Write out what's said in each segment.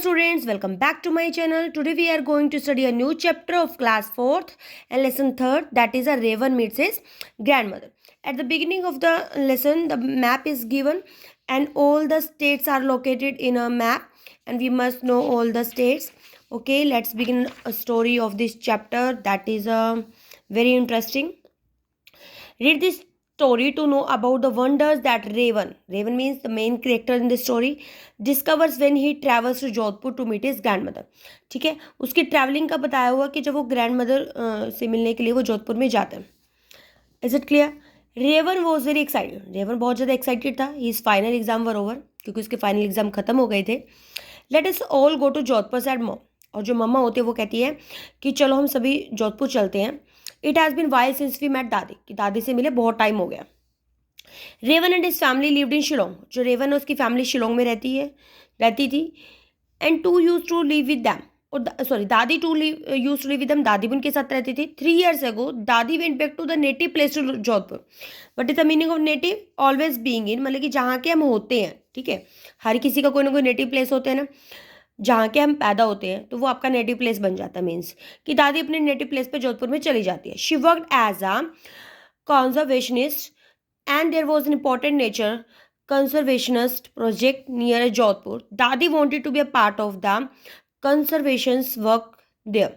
students, welcome back to my channel. Today we are going to study a new chapter of class 4th and lesson 3rd, that is a Raven meets his grandmother. At the beginning of the lesson, the map is given and all the states are located in a map and we must know all the states. Okay, let's begin a story of this chapter that is very interesting. Read this story to know about the wonders that Raven means the main character in the story, discovers when he travels to Jodhpur to meet his grandmother. ठीक है, उसकी travelling का बताया हुआ कि जब वो grandmother से मिलने के लिए वो जोधपुर में जाते हैं. Is it clear? Raven was very excited. Raven बहुत ज़्यादा एक्साइटेड था. His final exam were over, क्योंकि उसके फाइनल एग्जाम खत्म हो गए थे. Let us all go to Jodhpur said mom. और जो मम्मा होती है वो कहती है कि चलो हम सभी जोधपुर चलते हैं. It has been while since we met Dadi, कि दादी से मिले बहुत टाइम हो गया. Raven and his family lived in Shillong. जो रेवन है उसकी फैमिली शिलोंग में रहती थी. And to use to live with them. और sorry, Dadi use to live with them. दादी भी उनके साथ रहती थी. 3 years ago Dadi went back to the native place to Jodhpur. What is the meaning of native? Always being in, मतलब कि जहाँ के हम होते हैं. ठीक है, हर किसी का कोई ना कोई नेटिव प्लेस होते हैं ना, जहाँ के हम पैदा होते हैं, तो वो आपका नेटिव प्लेस बन जाता है. मीन्स कि दादी अपने नेटिव प्लेस पे जोधपुर में चली जाती है. She worked as a conservationist and there was an important nature conservationist project near Jodhpur. Dadi wanted to be a part of the conservation's work there.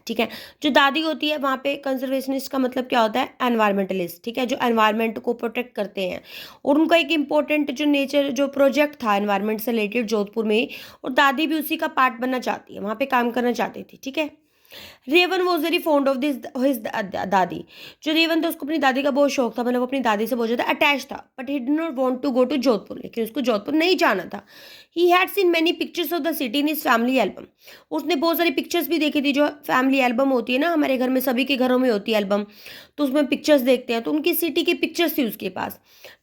ठीक है, जो दादी होती है वहाँ पे कंजर्वेशनिस्ट का मतलब क्या होता है? एनवायरमेंटलिस्ट. ठीक है, जो एनवायरमेंट को प्रोटेक्ट करते हैं. और उनका एक इम्पोर्टेंट जो नेचर जो प्रोजेक्ट था एनवायरमेंट से रिलेटेड जोधपुर में, और दादी भी उसी का पार्ट बनना चाहती है, वहाँ पे काम करना चाहती थी. ठीक है, Raven was very fond of this his Dadi. जो रेवन था उसको अपनी दादी का बहुत शौक था, मतलब अपनी दादी से बहुत ज़्यादा अटैच था. But he did not want to go to Jodhpur, लेकिन उसको जोधपुर नहीं जाना था. He had seen many pictures of the city in his family album. उसने बहुत सारी पिक्चर्स भी देखी थी. जो फैमिली एल्बम होती है ना, हमारे घर में सभी के घरों में होती है एल्बम, तो उसमें पिक्चर्स देखते हैं. तो उनकी सिटी की पिक्चर्स थी उसके पास.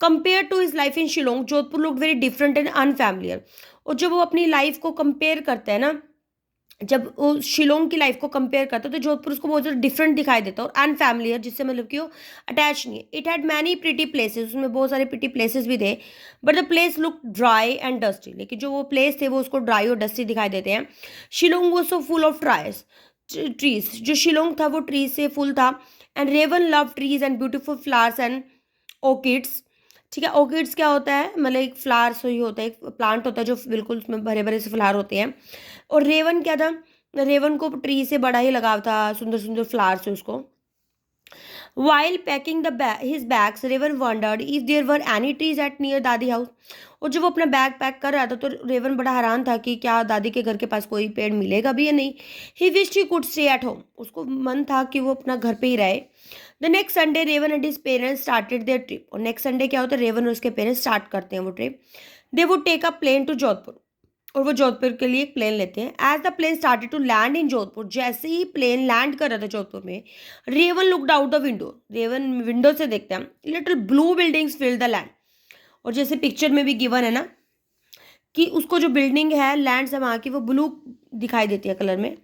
Compare to his life in Shillong, Jodhpur look very different and unfamiliar. और जब वो अपनी लाइफ को कंपेयर करते हैं ना, जब वो शिलोंग की लाइफ को कंपेयर करता है, तो जोधपुर उसको बहुत ज़्यादा डिफरेंट दिखाई देता है और अनफैमिलियर, जिससे मतलब कि वो अटैच नहीं है. It had many pretty places, उसमें बहुत सारे प्रिटी प्लेसेस भी थे. But the place look dry and dusty, लेकिन जो वो प्लेस थे वो उसको ड्राई और डस्टी दिखाई देते हैं. Shillong was so full of trees. जो शिलोंग था वो ट्रीज से फुल था. And Raven love trees and beautiful flowers and orchids. ठीक है, ऑर्किड्स क्या होता है? मतलब एक फ्लावर्स ही होता है, एक प्लांट होता है जो बिल्कुल उसमें भरे भरे से फ्लावर होते हैं. और रेवन क्या था? रेवन को ट्री से बड़ा ही लगाव था, सुंदर सुंदर फ्लावर से उसको. While packing his bags Raven wondered if there were any trees at near Dadi house. और जब वो अपना बैग पैक कर रहा था तो रेवन बड़ा हैरान था कि क्या दादी के घर के पास कोई पेड़ मिलेगा भी या नहीं. He wished he could stay at home. उसको मन था कि वो अपना घर पे ही रहे. The next Sunday Raven and his parents started their trip. और नेक्स्ट संडे क्या होता है? रेवन और उसके पेरेंट्स स्टार्ट करते हैं वो trip. They would take a plane to Jodhpur. और वो जोधपुर के लिए एक प्लेन लेते हैं. As the plane started to land in Jodhpur, जैसे ही प्लेन लैंड कर रहा था जोधपुर में, Raven looked out the window. Raven window से देखते हैं. Little blue buildings fill the land. और जैसे पिक्चर में भी गिवन है ना, कि उसको जो बिल्डिंग है लैंड से वहाँ की, वो ब्लू दिखाई देती है कलर में.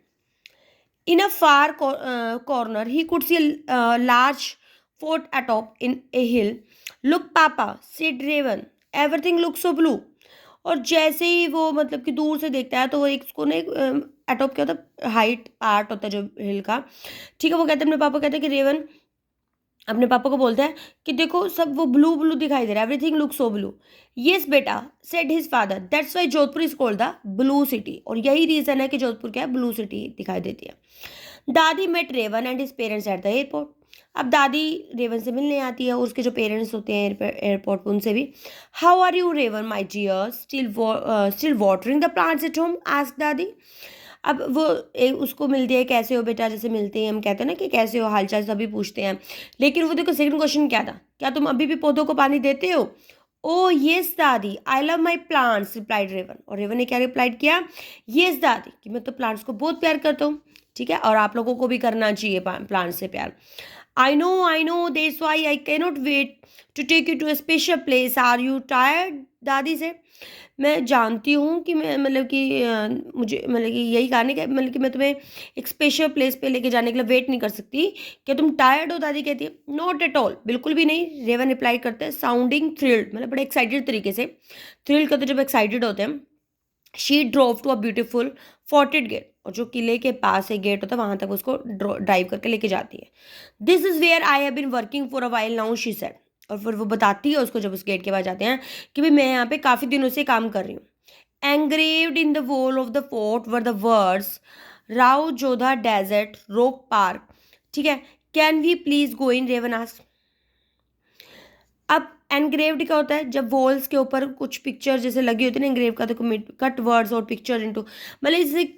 In a far corner he could see large fort atop in a hill. Look papa said Raven, everything look so blue. और जैसे ही वो मतलब कि दूर से देखता है तो वो एक उसको ना एक अटॉप क्या होता है? हाइट पार्ट होता है जो हिल का. ठीक है, वो कहते हैं, अपने पापा कहते हैं कि रेवन अपने पापा को बोलता है कि देखो सब वो ब्लू ब्लू दिखाई दे रहा है, everything look so blue. Yes बेटा, said his father, that's why Jodhpur is called the blue city. और यही रीज़न है कि जोधपुर क्या है? ब्लू सिटी दिखाई देती है. Dadi met Raven and his parents at the airport. अब दादी रेवन से मिलने आती है और उसके जो पेरेंट्स होते हैं एयरपोर्ट पर, उनसे भी. How are you Raven my dear, still watering the plants at home, ask Dadi. अब वो उसको मिलती है, कैसे हो बेटा, जैसे मिलते हैं हम कहते हैं ना कि कैसे हो, हालचाल सभी पूछते हैं. लेकिन वो देखो सेकंड क्वेश्चन क्या था? क्या तुम अभी भी पौधों को पानी देते हो? Oh yes Dadi, I love my plants, replied Raven. और रेवन ने क्या रिप्लाइड किया? येस दादी, कि मैं तो प्लांट्स को बहुत प्यार करता हूँ. ठीक है, और आप लोगों को भी करना चाहिए प्लांट्स से प्यार. I know that's why I cannot wait to take you to a special place, are you tired, दादी से. मैं जानती हूँ कि मैं मतलब कि मुझे मतलब कि यही कारण है कि मतलब कि मैं तुम्हें एक स्पेशल प्लेस पे लेके जाने के लिए वेट नहीं कर सकती. क्या तुम टायर्ड हो? दादी कहती है. नॉट एट ऑल, बिल्कुल भी नहीं, रेवन रिप्लाई करते हैं. साउंडिंग थ्रिल्ड, मतलब बड़े एक्साइटेड तरीके से. थ्रिल्ड करते जब एक्साइटेड होते हैं. She drove to a beautiful forted gate, और जो किले के पास एक गेट होता है वहां तक उसको ड्राइव करके लेके जाती है. This is where I have been working for a while now, she said. और फिर वो बताती है उसको जब उस गेट के पास जाते हैं कि भाई मैं यहाँ पे काफ़ी दिनों से काम कर रही हूँ. Engraved in the wall of the fort were the words Rao Jodha desert rock park. ठीक है. Can we please go in, Raven asked. अब एनग्रेव्ड क्या होता है, जब वॉल्स के ऊपर कुछ पिक्चर जैसे लगी होती है ना, एनग्रेव का तो कट वर्ड्स और पिक्चर इनटू, मतलब जैसे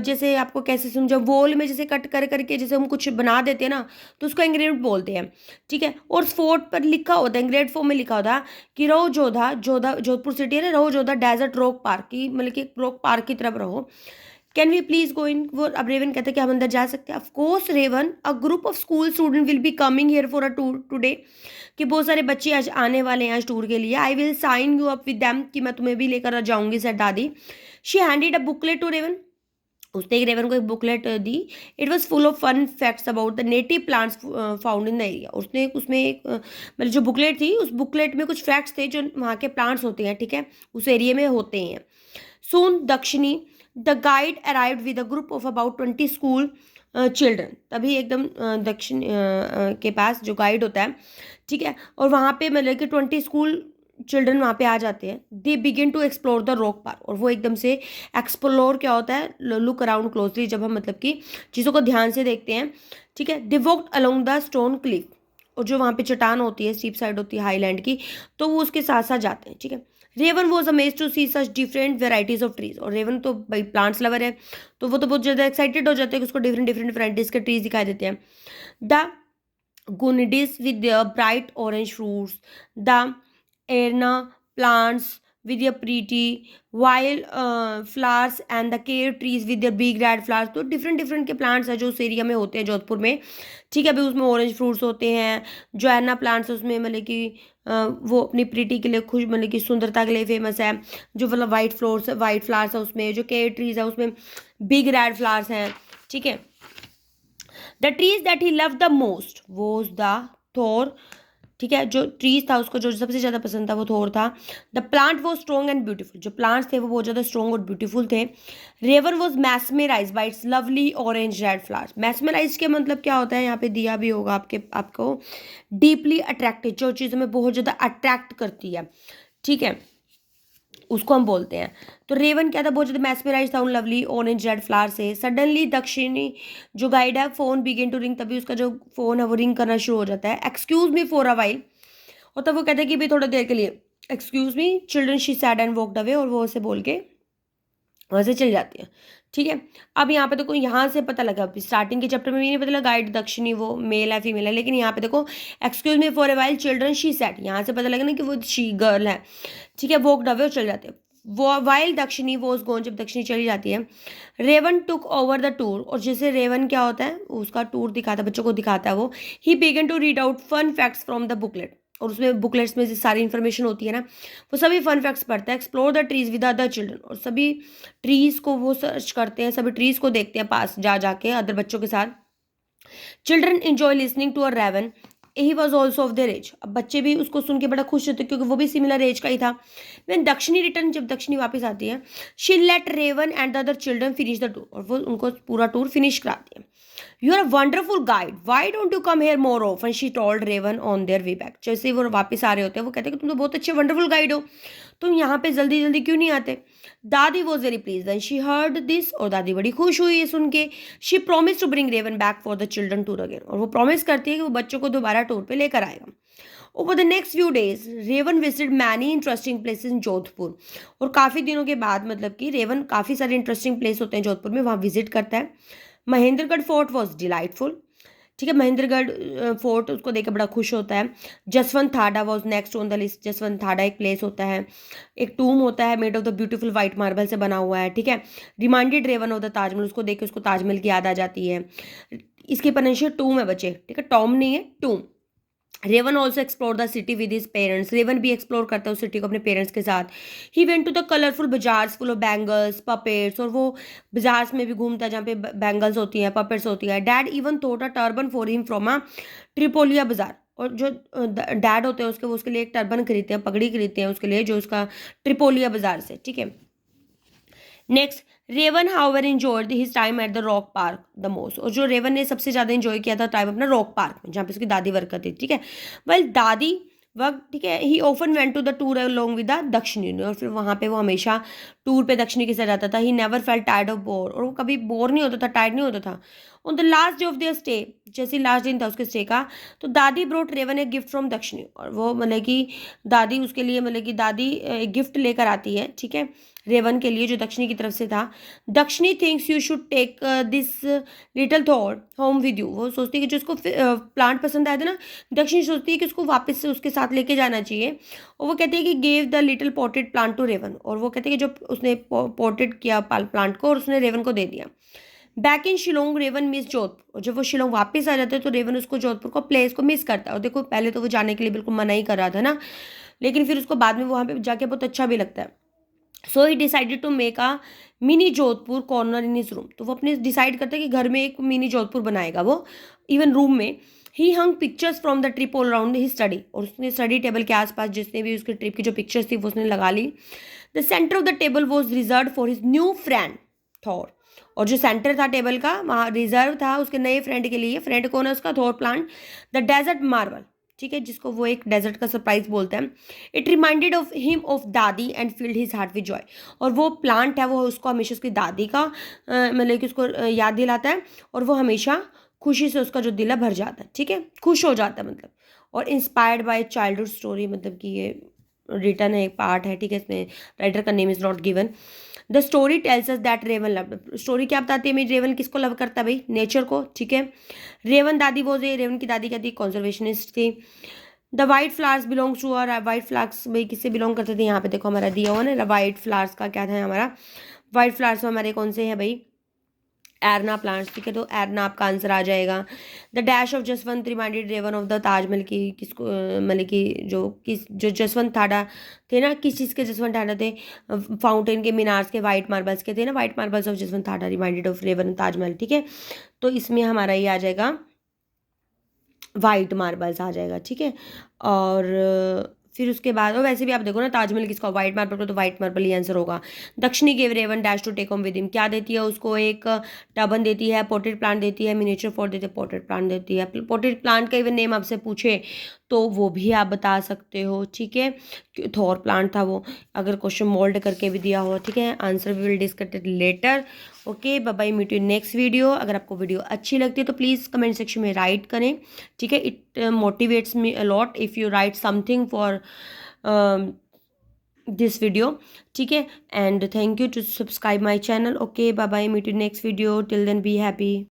जैसे आपको कैसे समझो, वॉल में जैसे कट कर करके जैसे हम कुछ बना देते हैं ना, तो उसको एंग्रेव्ड बोलते हैं. ठीक है. और फोर्ट पर लिखा होता है, एंग्रेव्ड फॉर्म में लिखा होता है कि रहो जोधा, जोधा जोधपुर सिटी है ना, रहो जोधा डेजर्ट रॉक पार्क की, मतलब कि रॉक पार्क की तरफ रहो. कैन वी प्लीज गो इन, वो अब रेवन कहते हैं कि हम अंदर जा सकते हैं. Of course Raven, a group of school student will be coming here for a tour today, कि बहुत सारे बच्चे आज आने वाले हैं आज टूर के लिए. I will sign you up with them, कि मैं तुम्हें भी लेकर जाऊंगी, sir Dadi. She handed a booklet to Raven. उसने एक रेवन को एक बुकलेट दी. It was full of fun facts about the native plants found in the area. उसने उसमें एक मतलब जो बुकलेट थी, उस बुकलेट में कुछ फैक्ट्स थे जो वहाँ के प्लांट्स होते हैं. ठीक है. उस एरिया में होते हैं. सून दक्षिणी the guide arrived with a group of about 20 school children. तभी एकदम दक्षिण के पास जो गाइड होता है. ठीक है. और वहाँ पे मतलब कि 20 स्कूल चिल्ड्रन वहाँ पे आ जाते हैं. They begin to explore the rock park. और वो एकदम से एक्सप्लोर क्या होता है, लुक अराउंड क्लोजली, जब हम मतलब कि चीज़ों को ध्यान से देखते हैं. ठीक है. They walked along the stone cliff. और जो वहाँ पे चट्टान होती है, स्टीप साइड होती है हाईलैंड की, तो वो उसके साथ साथ जाते हैं. ठीक है. Raven was amaze to see such different varieties of trees. और रेवन तो भाई प्लांट्स लवर है, तो वो तो बहुत ज़्यादा एक्साइटेड हो जाते हैं कि उसको डिफरेंट डिफरेंट वेराइटीज के ट्रीज दिखाई देते हैं. द गुनिडिस with their bright orange fruits, the Erna plants with their pretty wild flowers, and the cave trees with their big red flowers. तो डिफरेंट डिफरेंट के प्लांट्स हैं जो उस एरिया में होते हैं जोधपुर में. ठीक है. अभी उसमें ऑरेंज फ्रूट्स होते हैं. जो एरना प्लांट्स है उसमें मतलब कि वो अपनी प्रीटी के लिए खुश, मतलब कि सुंदरता के लिए फेमस है. जो मतलब वाइट फ्लावर्स है उसमें, जो केव ट्रीज है उसमें बिग रेड फ्लावर्स हैं. ठीक है. The trees that he love the most was the thor. ठीक है. जो ट्रीज था उसको जो सबसे ज़्यादा पसंद था वो थोर था. The plant was strong and beautiful. जो प्लांट्स थे वो बहुत ज़्यादा स्ट्रॉन्ग और ब्यूटीफुल थे. Raven was mesmerize by its lovely orange red flowers. Mesmerize के मतलब क्या होता है, यहाँ पे दिया भी होगा आपको. डीपली अट्रैक्टेड, जो चीज़ हमें बहुत ज़्यादा अट्रैक्ट करती है. ठीक है. उसको हम बोलते हैं. तो रेवन क्या था, बहुत ज़्यादा मैस्मराइज था उन लवली ऑरेंज रेड फ्लावर से. सडनली दक्षिणी जो गाइड है, फोन बिगिन टू रिंग. तभी उसका जो फोन है वो रिंग करना शुरू हो जाता है. Excuse me for a while. और तब वो कहते हैं कि भाई थोड़ा देर के लिए. Excuse me children, she said and walked away. और वो उसे बोल के वहाँ से चली जाती है. ठीक है. अब यहाँ पे देखो, यहाँ से पता लगा, स्टार्टिंग के चैप्टर में भी नहीं पता लगा गाइड दक्षिणी वो मेल है फीमेल है, लेकिन यहाँ पे देखो excuse me for a while children she said, यहाँ से पता लगा ना कि वो शी गर्ल है. ठीक है. वॉकड अवे और चल जाते हैं. वो वाइल दक्षिणी वॉज गोन, जब दक्षिणी चली जाती है. Raven took over the tour. और जैसे रेवन क्या होता है, उसका टूर दिखाता है, बच्चों को दिखाता है वो. He began to read out fun facts from the booklet. और उसमें बुकलेट्स में से सारी इन्फॉर्मेशन होती है ना, वो सभी फन फैक्ट्स पढ़ता है. Explore the trees with other children. और सभी ट्रीज को वो सर्च करते हैं, सभी ट्रीज को देखते हैं पास जा जाके अदर बच्चों के साथ. Children enjoy listening to a Raven. He was also of their age. अब बच्चे भी उसको सुन के बड़ा खुश होते क्योंकि वो भी सिमिलर एज का ही था. व्हेन दक्षिणी रिटर्न, जब दक्षिणी वापस आती है, she let Raven and the other children finish the tour. और वो उनको पूरा टूर फिनिश कराती है. You are a wonderful guide, why don't you come here more often, she told Raven on their way back. जैसे वो वापस आ रहे होते हैं वो कहते हैं कि तुम तो बहुत अच्छे वंडरफुल गाइड हो, तुम यहाँ पे जल्दी जल्दी क्यों नहीं आते. Dadi was very please when she heard this. और दादी बड़ी खुश हुई है सुन के. She promise to bring Raven back for the children tour again. और वो प्रॉमिस करती है कि वो बच्चों को दोबारा टूर पे लेकर आएगा. Over the next few days Raven visited many interesting places in Jodhpur. और काफ़ी दिनों के बाद मतलब कि रेवन काफ़ी सारे इंटरेस्टिंग प्लेस होते हैं जोधपुर में, वहाँ विजिट करता है. Mahendragarh fort was delightful. ठीक है. महेंद्रगढ़ फोर्ट उसको देखकर बड़ा खुश होता है. Jaswant Thada was next on the list. Jaswant Thada एक प्लेस होता है, एक टूम होता है made of the beautiful white marble से बना हुआ है. ठीक है. Reminded Raven of the Taj Mahal. उसको देख के उसको ताजमहल की याद आ जाती है. इसकी प्रोनाउंसिएशन टूम है बच्चे. ठीक है. टॉम नहीं है, tomb. Raven also explore the city with his parents. Raven भी एक्सप्लोर करता है उस सिटी को अपने पेरेंट्स के साथ. He went to the colourful bazaars full of bangles puppets. और वो बाजार्स में भी घूमता है जहाँ पे बैंगल्स होती हैं, पपेट्स होती है. Dad even thought a turban for him from a Tripolia bazaar. और जो डैड होते हैं उसके, वो उसके लिए एक टर्बन खरीदते हैं, पगड़ी खरीदते हैं उसके लिए, जो उसका ट्रिपोलिया बाजार से. ठीक है. Next, Raven however enjoyed his time at the rock park the most, और जो रेवन ने सबसे ज़्यादा इंजॉय किया था टाइम अपना रॉक पार्क में, जहाँ पे उसकी दादी वर्क करती थी, ठीक है। वेल दादी वक्त, ठीक है, he often went to the tour along with the Dakshini, और फिर वहाँ पे वो हमेशा टूर पे दक्षिणी के साथ जाता था। He never felt tired of bore, और वो कभी बोर नहीं होता था, टायर्ड नहीं होता था। On the last day of their stay, जैसे लास्ट दिन था उसके स्टे का, तो Dadi brought Raven a gift from Dakshini, और वो मतलब कि दादी उसके लिए, मतलब कि दादी एक गिफ्ट लेकर आती है, ठीक है, रेवन के लिए, जो दक्षिणी की तरफ से था। Dakshini thinks you should take this little thought home with you, वो सोचती है कि जो उसको प्लांट पसंद आया था ना, दक्षिणी सोचती है कि उसको वापस से उसके साथ लेके जाना चाहिए। और वो कहते हैं कि gave the little potted plant to Raven, और वो कहते हैं कि जो उसने पॉटेड किया प्लांट को, और उसने रेवन को दे दिया। Back in Shillong Raven miss Jodhpur, और जब वो शिलोंग वापस आ जाते हैं तो रेवन उसको जोधपुर को प्लेस को मिस करता है। और देखो पहले तो वो जाने के लिए बिल्कुल मना ही कर रहा था ना, लेकिन फिर उसको बाद में वहाँ पे जाके बहुत अच्छा भी लगता है। So he decided to make a mini Jodhpur corner in his room, तो वो अपने डिसाइड करता है कि घर में एक मिनी जोधपुर बनाएगा वो, इवन रूम में। He hung pictures from the trip all around he study, और उसने स्टडी टेबल के आसपास जितने भी उसके ट्रिप की जो पिक्चर्स थी वो उसने लगा ली। The centre of the table was reserve for his new friend Thor, और जो सेंटर था टेबल का वहाँ रिजर्व था उसके नए फ्रेंड के लिए। फ्रेंड कौन है उसका? Thor plant, the desert marble, ठीक है, जिसको वो एक डेजर्ट का सरप्राइज बोलते हैं। It reminded of him of dadi and filled his heart with joy, और वो प्लांट है वो उसको हमेशा उसकी दादी का मतलब कि उसको याद दिलाता है, और वो हमेशा खुशी से उसका जो दिल है भर जाता है, ठीक है, खुश हो जाता है मतलब। और इंस्पायर्ड बाय चाइल्डहुड स्टोरी, मतलब कि ये रिटर्न है, एक पार्ट है, ठीक है, इसमें राइटर का name is not given. The story tells us that Raven love, story क्या बताती है? मेरी रेवन किसको लव करता है भाई? नेचर को, ठीक है। रेवन दादी वो रेवन की दादी क्या थी? कॉन्जर्वेशनिस्ट थी। The white flowers belongs to, और वाइट फ्लावर्स भाई किससे बिलोंग करते थे? यहाँ पे देखो हमारा दिया हुआ ना, वाइट फ्लावर्स का क्या था हमारा? वाइट फ्लावर्स में हमारे कौन से हैं भाई? एरना प्लांट्स, ठीक है, तो एरना आपका आंसर आ जाएगा। The dash of Jaswant reminded Raven of the Taj Mahal की, किसको मतलब कि जो जसवंत ठाडा थे ना, किस चीज़ के जसवंत ठाडा थे? फाउंटेन के, मीनार्स के, वाइट मार्बल्स के थे ना, white marbles of Jaswant Thada reminded of Raven Taj Mahal, ठीक है। तो इसमें हमारा ये आ जाएगा वाइट मार्बल्स आ जाएगा, ठीक है। और फिर उसके बाद, और वैसे भी आप देखो ना ताजमहल किसका? वाइट मार्बल का, तो वाइट मार्बल ही आंसर होगा। Dakshini gave Raven dash to take home with him, क्या देती है उसको? एक टबन देती है, पोटेड प्लांट देती है, मिनिएचर पॉट देती है, पोटेड प्लांट देती है। पोटेड प्लांट का इवन नेम आपसे पूछे तो वो भी आप बता सकते हो, ठीक है, थॉर प्लांट था वो, अगर क्वेश्चन मोल्ड करके भी दिया हो, ठीक है। Answer we will discuss it later. Okay, bye bye, meet you next video. अगर आपको वीडियो अच्छी लगती है तो प्लीज़ कमेंट सेक्शन में राइट करें, ठीक है। It motivates me a lot if you write something for this video, ठीक है। And thank you to subscribe my channel. Okay, bye bye, meet you next video, till then be happy.